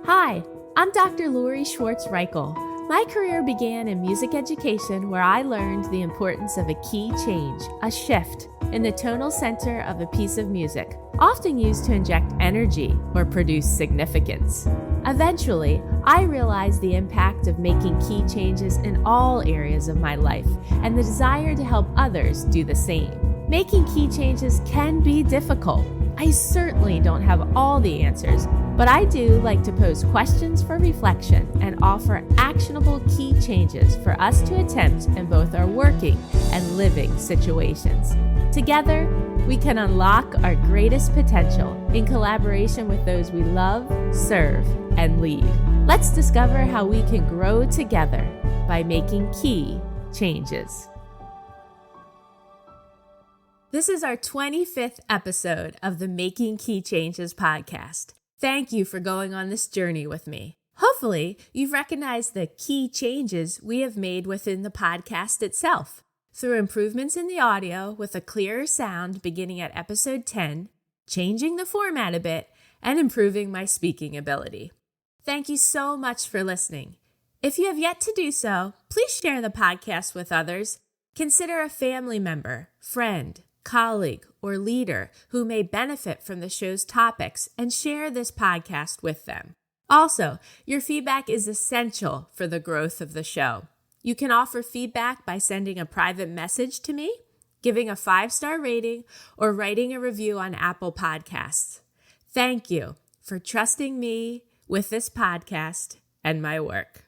Hi, I'm Dr. Lori Schwartz-Reichel. My career began in music education where I learned the importance of a key change, a shift, in the tonal center of a piece of music, often used to inject energy or produce significance. Eventually, I realized the impact of making key changes in all areas of my life and the desire to help others do the same. Making key changes can be difficult. I certainly don't have all the answers, but I do like to pose questions for reflection and offer actionable key changes for us to attempt in both our working and living situations. Together, we can unlock our greatest potential in collaboration with those we love, serve, and lead. Let's discover how we can grow together by making key changes. This is our 25th episode of the Making Key Changes podcast. Thank you for going on this journey with me. Hopefully, you've recognized the key changes we have made within the podcast itself through improvements in the audio with a clearer sound beginning at episode 10, changing the format a bit, and improving my speaking ability. Thank you so much for listening. If you have yet to do so, please share the podcast with others. Consider a family member, friend, colleague, or leader who may benefit from the show's topics and share this podcast with them. Also, your feedback is essential for the growth of the show. You can offer feedback by sending a private message to me, giving a 5-star rating, or writing a review on Apple Podcasts. Thank you for trusting me with this podcast and my work.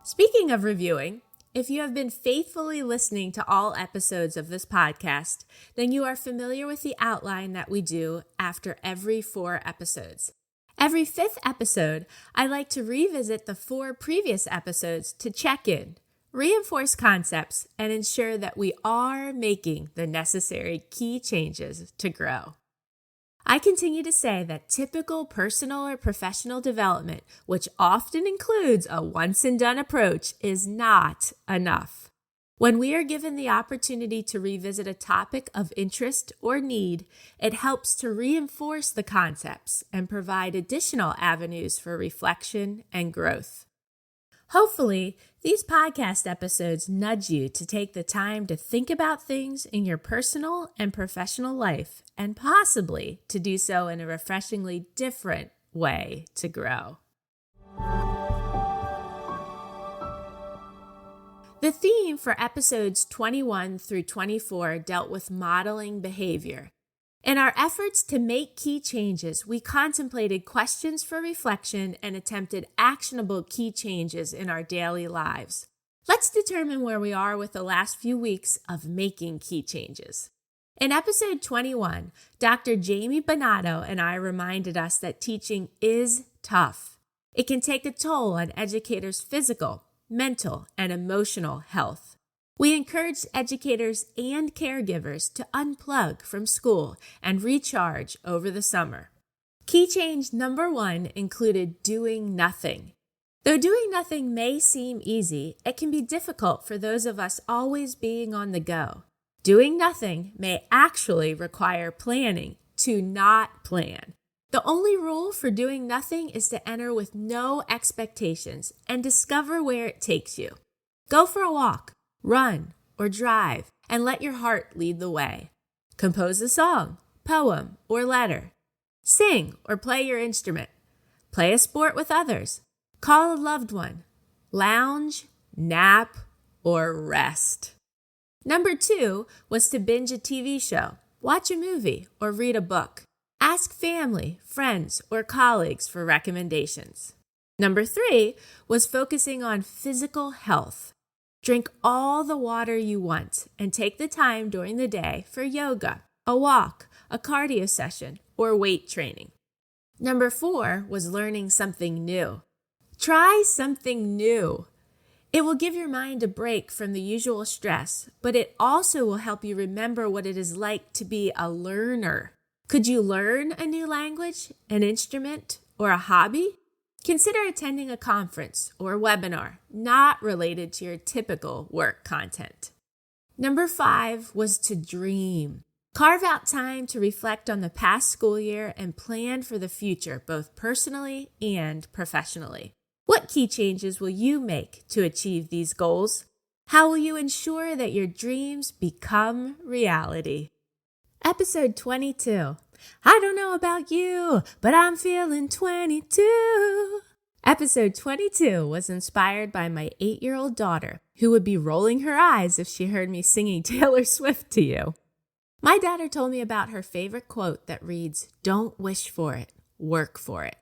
Speaking of reviewing, if you have been faithfully listening to all episodes of this podcast, then you are familiar with the outline that we do after every 4 episodes. Every 5th episode, I like to revisit the 4 previous episodes to check in, reinforce concepts, and ensure that we are making the necessary key changes to grow. I continue to say that typical personal or professional development, which often includes a once-and-done approach, is not enough. When we are given the opportunity to revisit a topic of interest or need, it helps to reinforce the concepts and provide additional avenues for reflection and growth. Hopefully, these podcast episodes nudge you to take the time to think about things in your personal and professional life, and possibly to do so in a refreshingly different way to grow. The theme for episodes 21 through 24 dealt with modeling behavior. In our efforts to make key changes, we contemplated questions for reflection and attempted actionable key changes in our daily lives. Let's determine where we are with the last few weeks of making key changes. In episode 21, Dr. Jamie Bonato and I reminded us that teaching is tough. It can take a toll on educators' physical, mental, and emotional health. We encouraged educators and caregivers to unplug from school and recharge over the summer. Key change number 1 included doing nothing. Though doing nothing may seem easy, it can be difficult for those of us always being on the go. Doing nothing may actually require planning to not plan. The only rule for doing nothing is to enter with no expectations and discover where it takes you. Go for a walk, run, or drive, and let your heart lead the way. Compose a song, poem, or letter. Sing or play your instrument. Play a sport with others. Call a loved one. Lounge, nap, or rest. Number 2 was to binge a TV show, watch a movie, or read a book. Ask family, friends, or colleagues for recommendations. Number 3 was focusing on physical health. Drink all the water you want and take the time during the day for yoga, a walk, a cardio session, or weight training. Number 4 was learning something new. Try something new. It will give your mind a break from the usual stress, but it also will help you remember what it is like to be a learner. Could you learn a new language, an instrument, or a hobby? Consider attending a conference or a webinar not related to your typical work content. Number 5 was to dream. Carve out time to reflect on the past school year and plan for the future, both personally and professionally. What key changes will you make to achieve these goals? How will you ensure that your dreams become reality? Episode 22. I don't know about you, but I'm feeling 22. Episode 22 was inspired by my 8-year-old daughter, who would be rolling her eyes if she heard me singing Taylor Swift to you. My daughter told me about her favorite quote that reads, "Don't wish for it, work for it."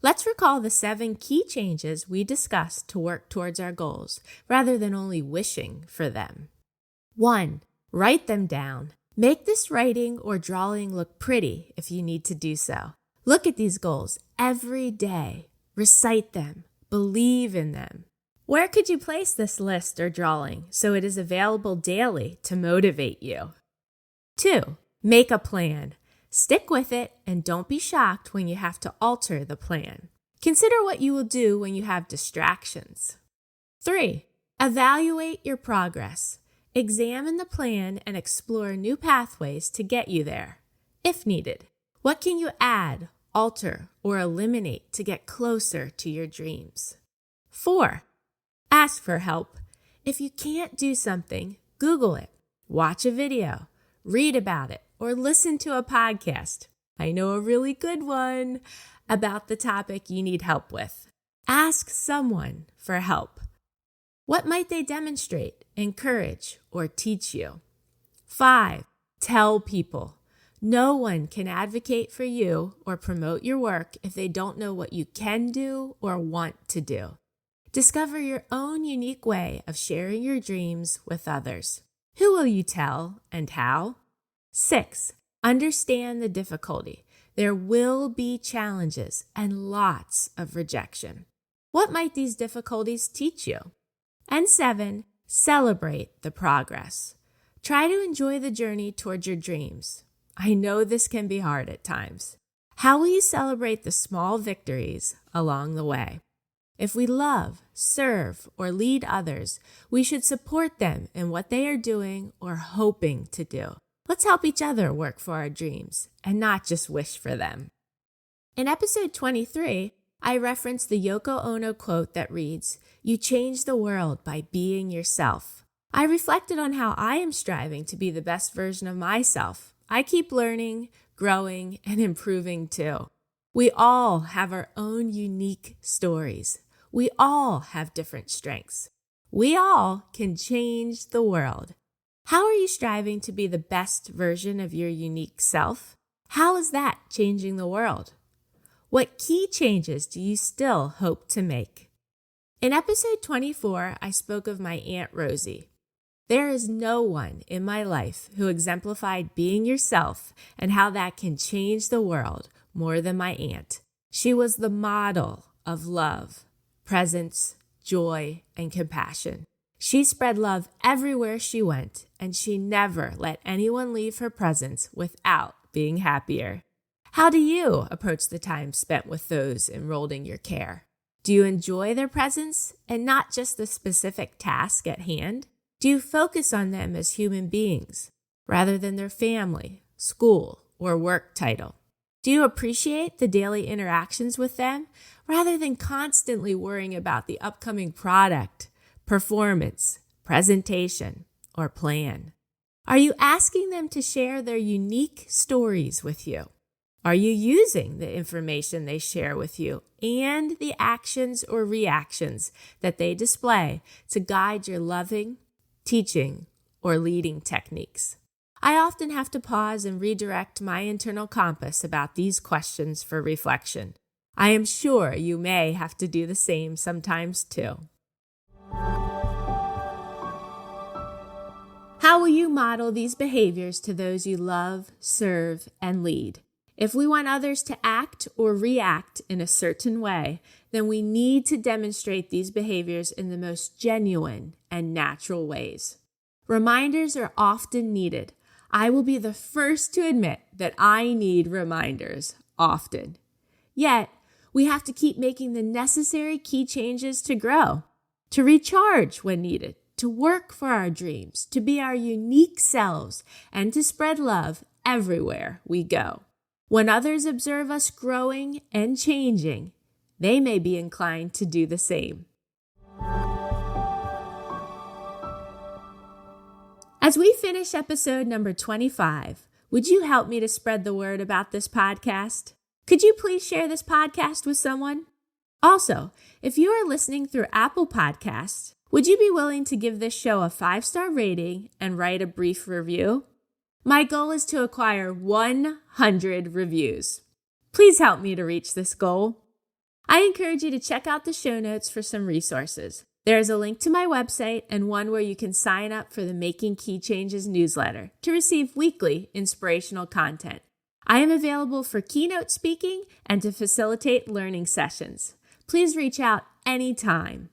Let's recall the 7 key changes we discussed to work towards our goals, rather than only wishing for them. 1. Write them down. Make this writing or drawing look pretty if you need to do so. Look at these goals every day. Recite them. Believe in them. Where could you place this list or drawing so it is available daily to motivate you? 2. Make a plan. Stick with it and don't be shocked when you have to alter the plan. Consider what you will do when you have distractions. 3. Evaluate your progress. Examine the plan and explore new pathways to get you there, if needed. What can you add, alter, or eliminate to get closer to your dreams? 4. Ask for help. If you can't do something, Google it, watch a video, read about it, or listen to a podcast. I know a really good one about the topic you need help with. Ask someone for help. What might they demonstrate, encourage, or teach you? 5. Tell people. No one can advocate for you or promote your work if they don't know what you can do or want to do. Discover your own unique way of sharing your dreams with others. Who will you tell and how? 6. Understand the difficulty. There will be challenges and lots of rejection. What might these difficulties teach you? And 7. Celebrate the progress. Try to enjoy the journey towards your dreams. I know this can be hard at times. How will you celebrate the small victories along the way? If we love, serve, or lead others, we should support them in what they are doing or hoping to do. Let's help each other work for our dreams and not just wish for them. In episode 23, I referenced the Yoko Ono quote that reads, "You change the world by being yourself." I reflected on how I am striving to be the best version of myself. I keep learning, growing, and improving too. We all have our own unique stories. We all have different strengths. We all can change the world. How are you striving to be the best version of your unique self? How is that changing the world? What key changes do you still hope to make? In episode 24, I spoke of my Aunt Rosie. There is no one in my life who exemplified being yourself and how that can change the world more than my aunt. She was the model of love, presence, joy, and compassion. She spread love everywhere she went, and she never let anyone leave her presence without being happier. How do you approach the time spent with those enrolled in your care? Do you enjoy their presence and not just the specific task at hand? Do you focus on them as human beings rather than their family, school, or work title? Do you appreciate the daily interactions with them rather than constantly worrying about the upcoming product, performance, presentation, or plan? Are you asking them to share their unique stories with you? Are you using the information they share with you and the actions or reactions that they display to guide your loving, teaching, or leading techniques? I often have to pause and redirect my internal compass about these questions for reflection. I am sure you may have to do the same sometimes too. How will you model these behaviors to those you love, serve, and lead? If we want others to act or react in a certain way, then we need to demonstrate these behaviors in the most genuine and natural ways. Reminders are often needed. I will be the first to admit that I need reminders often. Yet, we have to keep making the necessary key changes to grow, to recharge when needed, to work for our dreams, to be our unique selves, and to spread love everywhere we go. When others observe us growing and changing, they may be inclined to do the same. As we finish episode number 25, would you help me to spread the word about this podcast? Could you please share this podcast with someone? Also, if you are listening through Apple Podcasts, would you be willing to give this show a 5-star rating and write a brief review? My goal is to acquire 100 reviews. Please help me to reach this goal. I encourage you to check out the show notes for some resources. There is a link to my website and one where you can sign up for the Making Key Changes newsletter to receive weekly inspirational content. I am available for keynote speaking and to facilitate learning sessions. Please reach out anytime.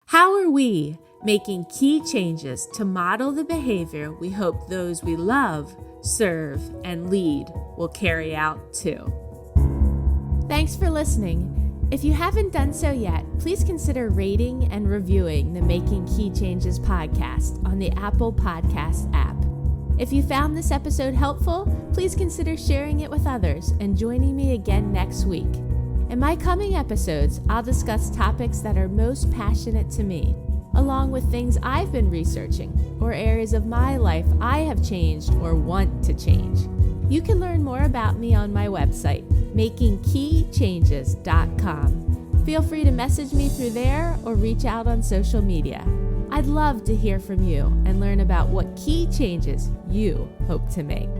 How are we making key changes to model the behavior we hope those we love, serve, and lead will carry out too? Thanks for listening. If you haven't done so yet, please consider rating and reviewing the Making Key Changes podcast on the Apple Podcast app. If you found this episode helpful, please consider sharing it with others and joining me again next week. In my coming episodes, I'll discuss topics that are most passionate to me, along with things I've been researching or areas of my life I have changed or want to change. You can learn more about me on my website, makingkeychanges.com. Feel free to message me through there or reach out on social media. I'd love to hear from you and learn about what key changes you hope to make.